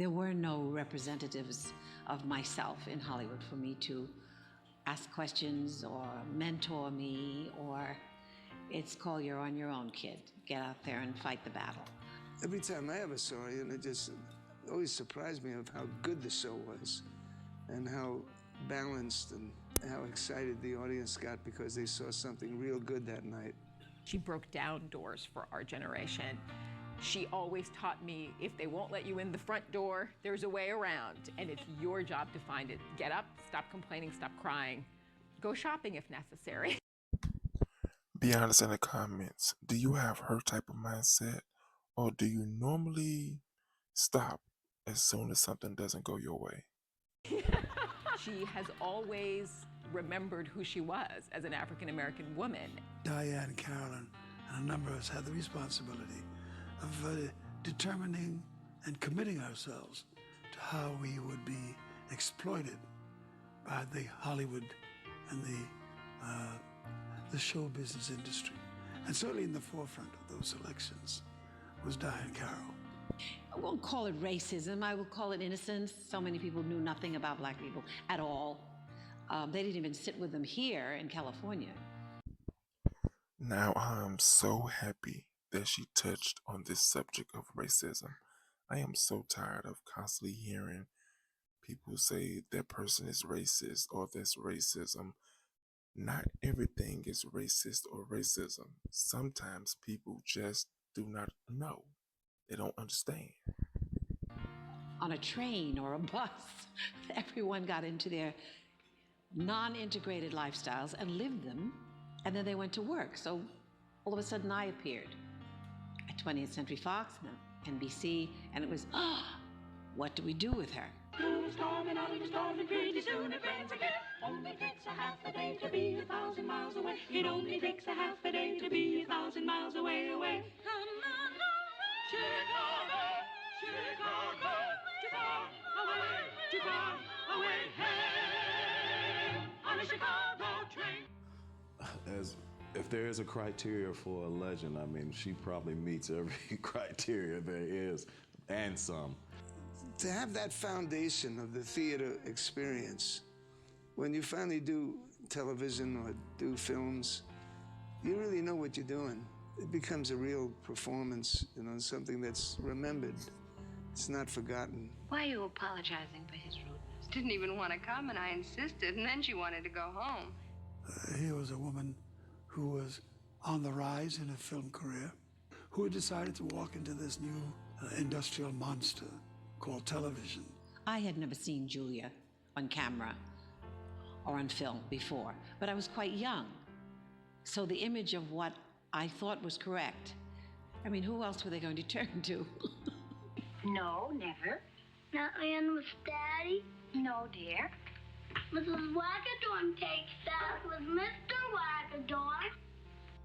There were no representatives of myself in Hollywood for me to ask questions or mentor me, or it's called you're on your own, kid. Get out there and fight the battle. Every time I ever saw you, and it just always surprised me of how good the show was and how balanced and how excited the audience got because they saw something real good that night. She broke down doors for our generation. She always taught me, if they won't let you in the front door, there's a way around, and it's your job to find it. Get up, stop complaining, stop crying. Go shopping if necessary. Be honest in the comments. Do you have her type of mindset, or do you normally stop as soon as something doesn't go your way? She has always remembered who she was as an African-American woman. Diahann Carroll and a number of us had the responsibility of determining and committing ourselves to how we would be exploited by the Hollywood and the show business industry. And certainly in the forefront of those selections was Diahann Carroll. I won't call it racism. I will call it innocence. So many people knew nothing about black people at all. They didn't even sit with them here in California. Now I'm so happy that she touched on this subject of racism. I am so tired of constantly hearing people say that person is racist or that's racism. Not everything is racist or racism. Sometimes people just do not know. They don't understand. On a train or a bus, everyone got into their non-integrated lifestyles and lived them, and then they went to work. So all of a sudden I appeared at 20th Century Fox and NBC, and it was, what do we do with her? Through the storm and out of the storm, and pretty soon it rains again. Only takes a half a day to be 1,000 miles away. It only takes a half a day to be 1,000 miles away, away. Chicago, Chicago, too far away, too far away. Hey, on a Chicago train. If there is a criteria for a legend, I mean, she probably meets every criteria there is, and some. To have that foundation of the theater experience, when you finally do television or do films, you really know what you're doing. It becomes a real performance, you know, something that's remembered. It's not forgotten. Why are you apologizing for his rudeness? Didn't even want to come, and I insisted, and then she wanted to go home. Here was a woman who was on the rise in her film career, who had decided to walk into this new industrial monster called television. I had never seen Julia on camera or on film before, but I was quite young. So the image of what I thought was correct, I mean, who else were they going to turn to? No, never. Not Ann with Daddy? No, dear. Mrs. Wagadorn takes that with Mr. Wagadorn.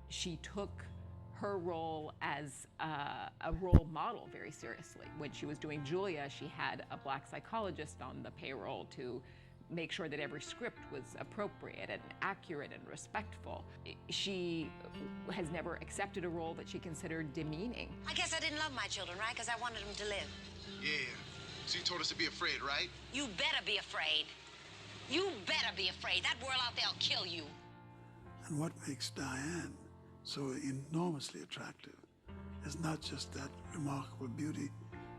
She took her role as a role model very seriously. When she was doing Julia, she had a black psychologist on the payroll to make sure that every script was appropriate and accurate and respectful. She has never accepted a role that she considered demeaning. I guess I didn't love my children, right? Because I wanted them to live. Yeah. So you told us to be afraid, right? You better be afraid. You better be afraid. That world out there will kill you. And what makes Diahann so enormously attractive is not just that remarkable beauty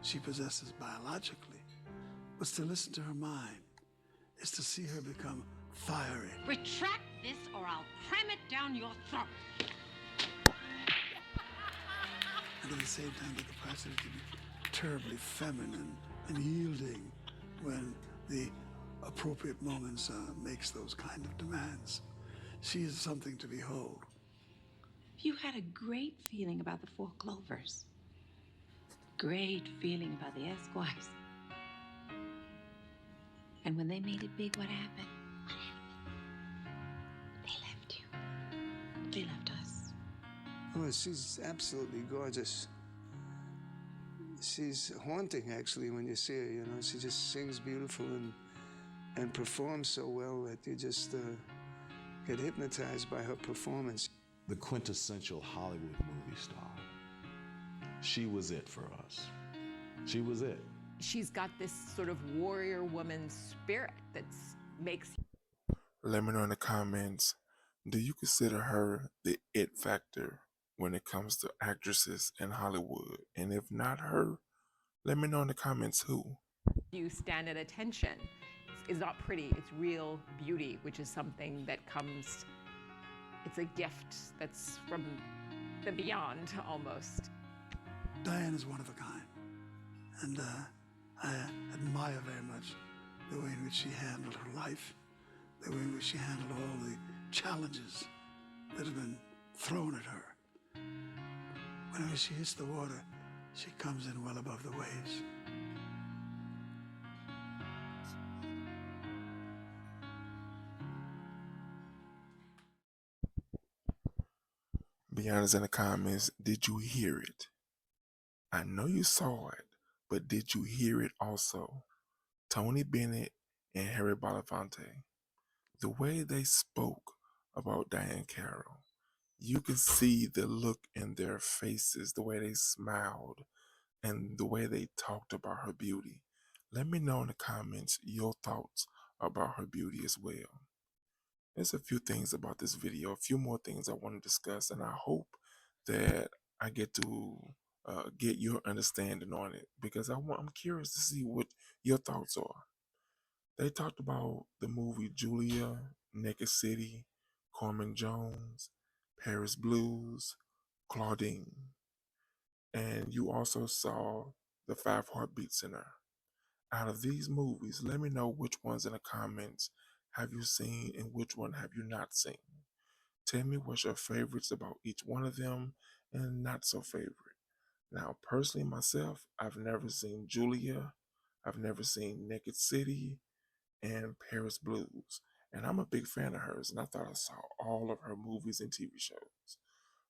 she possesses biologically, but to listen to her mind, is to see her become fiery. Retract this or I'll cram it down your throat. And at the same time, the capacity to be terribly feminine and yielding when the appropriate moments makes those kind of demands. She is something to behold. You had a great feeling about the Four Clovers. Great feeling about the Esquires. And when they made it big, what happened? They left you. They left us. Oh, she's absolutely gorgeous. She's haunting, actually, when you see her, you know. She just sings beautiful and performs so well that you just get hypnotized by her performance. The quintessential Hollywood movie star. She was it for us. She was it. she's got this sort of warrior woman spirit that makes. Let me know in the comments, do you consider her the it factor when it comes to actresses in Hollywood? And if not her, let me know in the comments who. You stand at attention. It's not pretty, it's real beauty, which is something that comes, it's a gift that's from the beyond almost. Diahann is one of a kind. And I admire very much the way in which she handled her life, the way in which she handled all the challenges that have been thrown at her. Whenever she hits the water, she comes in well above the waves. Be honest in the comments, did you hear it? I know you saw it, but did you hear it also? Tony Bennett and Harry Belafonte, the way they spoke about Diahann Carroll, you could see the look in their faces, the way they smiled, and the way they talked about her beauty. Let me know in the comments your thoughts about her beauty as well. There's a few things about this video, a few more things I want to discuss, and I hope that I get to get your understanding on it, because I'm curious to see what your thoughts are. They talked about the movie Julia, Naked City, Carmen Jones, Paris Blues, Claudine, and you also saw the 5 Heartbeats in her. Out of these movies, let me know which ones in the comments have you seen and which one have you not seen. Tell me what's your favorites about each one of them and not so favorite. Now, personally myself, I've never seen Julia, I've never seen Naked City, and Paris Blues. And I'm a big fan of hers, and I thought I saw all of her movies and TV shows.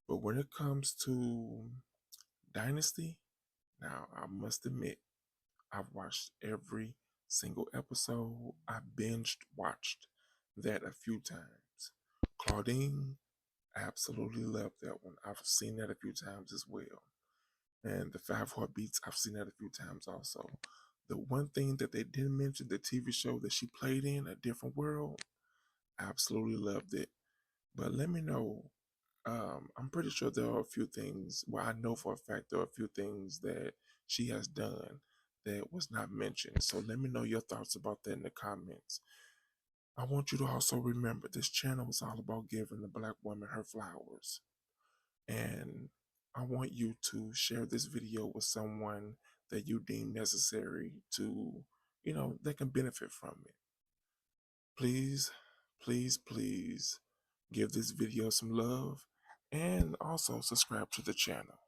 But when it comes to Dynasty, now I must admit, I've watched every single episode. I binged watched that a few times. Claudine, absolutely love that one. I've seen that a few times as well. And the 5 Heartbeats, I've seen that a few times also. The one thing that they didn't mention, the TV show that she played in, A Different World, absolutely loved it. But let me know. I'm pretty sure there are a few things, well, I know for a fact there are a few things that she has done that was not mentioned. So let me know your thoughts about that in the comments. I want you to also remember this channel is all about giving the Black woman her flowers. And I want you to share this video with someone that you deem necessary to, that can benefit from it. Please, please, please give this video some love and also subscribe to the channel.